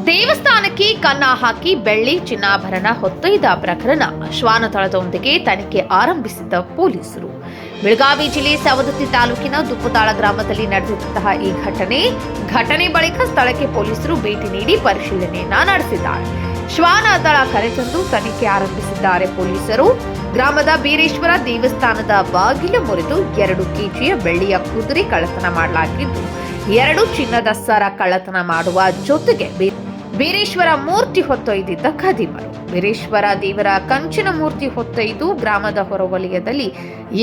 ದೇವಸ್ಥಾನಕ್ಕೆ ಕನ್ನ ಹಾಕಿ ಬೆಳ್ಳಿ ಚಿನ್ನಾಭರಣ ಹೊತ್ತೊಯ್ದ ಪ್ರಕರಣ ಶ್ವಾನದಳದೊಂದಿಗೆ ತನಿಖೆ ಆರಂಭಿಸಿದ್ದ ಪೊಲೀಸರು. ಬೆಳಗಾವಿ ಜಿಲ್ಲೆ ಸವದತ್ತಿ ತಾಲೂಕಿನ ದುಪ್ಪತಾಳ ಗ್ರಾಮದಲ್ಲಿ ನಡೆದಿದ್ದಂತಹ ಈ ಘಟನೆ ಬಳಿಕ ಸ್ಥಳಕ್ಕೆ ಪೊಲೀಸರು ಭೇಟಿ ನೀಡಿ ಪರಿಶೀಲನೆಯನ್ನ ನಡೆಸಿದ್ದಾರೆ. ಶ್ವಾನದಳ ಕರೆತಂದು ತನಿಖೆ ಆರಂಭಿಸಿದ್ದಾರೆ ಪೊಲೀಸರು. ಗ್ರಾಮದ ಬೀರೇಶ್ವರ ದೇವಸ್ಥಾನದ ಬಾಗಿಲು ಮುರಿದು 2 ಕೆಜಿಯ ಬೆಳ್ಳಿಯ ಕುದುರೆ ಕಳ್ಳತನ ಮಾಡಲಾಗಿದ್ದು, 2 ಚಿನ್ನದ ಸರ ಕಳ್ಳತನ ಮಾಡುವ ಜೊತೆಗೆ ಬೀರೇಶ್ವರ ಮೂರ್ತಿ ಹೊತ್ತೊಯ್ದಿದ್ದ ಖದೀಮರು ಬೀರೇಶ್ವರ ದೇವರ ಕಂಚಿನ ಮೂರ್ತಿ ಹೊತ್ತೊಯ್ದು ಗ್ರಾಮದ ಹೊರವಲಯದಲ್ಲಿ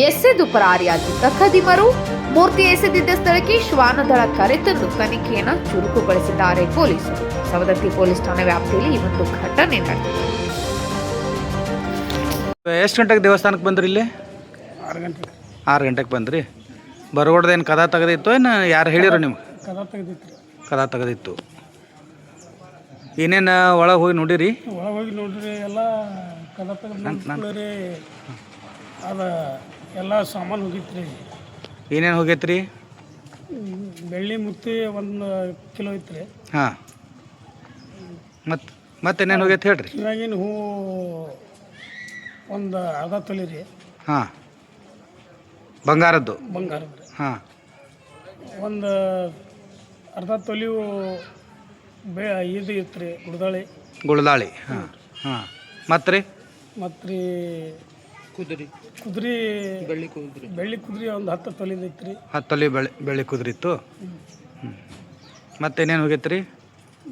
ಎಸೆದು ಪರಾರಿಯಾಗಿದ್ದ ಖದೀಮರು ಮೂರ್ತಿ ಎಸೆದಿದ್ದ ಸ್ಥಳಕ್ಕೆ ಶ್ವಾನದಳ ಕರೆತಂದು ತನಿಖೆಯನ್ನು ಚುರುಕುಗೊಳಿಸಿದ್ದಾರೆ ಪೊಲೀಸರು. ಸವದತ್ತಿ ಪೊಲೀಸ್ ಠಾಣೆ ವ್ಯಾಪ್ತಿಯಲ್ಲಿ ಈ ಒಂದು ಘಟನೆ ನಡೆದಿದೆ. ಎಷ್ಟು ಗಂಟೆಗೆ ದೇವಸ್ಥಾನಕ್ಕೆ ಬಂದ್ರಿ? ಇಲ್ಲಿ 6 ಗಂಟೆಗೆ ಬಂದ್ರಿ. ಬರಗೋಡ್ದೇನು ಕದ ತೆಗೆದಿತ್ತು ಏನು ಯಾರು ಹೇಳಿರೋ ನಿಮ್ಗೆ? ಕದ ತೆಗೆದಿತ್ತು. ಏನೇನು ಒಳಗೆ ಹೋಗಿ ನೋಡಿರಿ? ಎಲ್ಲ ಕದ ತೆಗೆದ್ರಿ. ಎಲ್ಲ ಸಾಮಾನು ಹೋಗಿತ್ರಿ. ಏನೇನು ಹೋಗೈತ್ರಿ? ಬೆಳ್ಳಿ ಮುತ್ತಿ 1 ಕಿಲೋ ಐತ್ರಿ. ಹಾಂ, ಮತ್ತೇನೇನು ಹೋಗೈತೆ ಹೇಳ್ರಿ? ಇವಾಗಿನ ಹೂ ಒಂದು ಅರ್ಧ ತೊಲೆ ರೀ. ಹಾಂ, ಬಂಗಾರದ್ದು? ಬಂಗಾರದ್ದು. ಹಾಂ, ಒಂದು ಅರ್ಧ ತೊಲೆಯು ಇದು ಇತ್ತು ರೀ, ಗುಳದಾಳಿ. ಹಾಂ ಹಾಂ, ಮತ್ತು ರೀ? ಕುದುರೆ ಬೆಳ್ಳಿ ಕುದುರೆ ಒಂದು 10 ತೊಲೆದು ಇತ್ತು ರೀ. 10 ತೊಲೆ ಬೆಳ್ಳಿ ಕುದುರೆ ಇತ್ತು. ಮತ್ತೇನೇನು ಹೋಗೈತೆ ರೀ?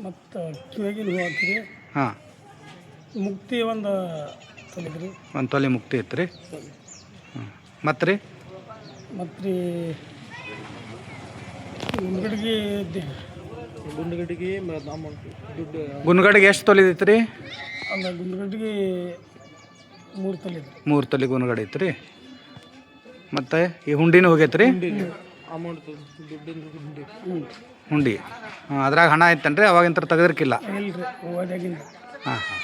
ಮತ್ತು ಕಿವಿಗಿನ ಹೂ ಹಾಕ್ರಿ. ಹಾಂ, ಮುಕ್ತಿ 1 ತೊಲೆದು ರೀ. 1 ತೊಲೆ ಮುಕ್ತಿ ಇತ್ತು ರೀ. ಹ್ಞೂ, ಮತ್ತು ರೀ? ಗುಂಡ್ಗಡಿಗೆ ಎಷ್ಟು ತೊಲೆದಿತ್ತು ರೀ? ಅಲ್ಲ, ಗುಂಡ್ಗಡಿಗೆ 3 ತೊಲೆ. 3 ತೊಲೆ ಗುಂಡ್ಗಡಿ ಇತ್ತು ರೀ. ಮತ್ತು ಈ ಹುಂಡಿನೂ ಹೋಗೈತೆ ರೀ? ಹುಂಡಿ. ಹಾಂ, ಅದ್ರಾಗ ಹಣ ಐತೇನ್ರಿ? ಅವಾಗಿಂತ ತೆಗೆದಿರ್ಕಿಲ್ಲ? ಇಲ್ಲ ರೀ, ಹಾಂ ಹಾಂ.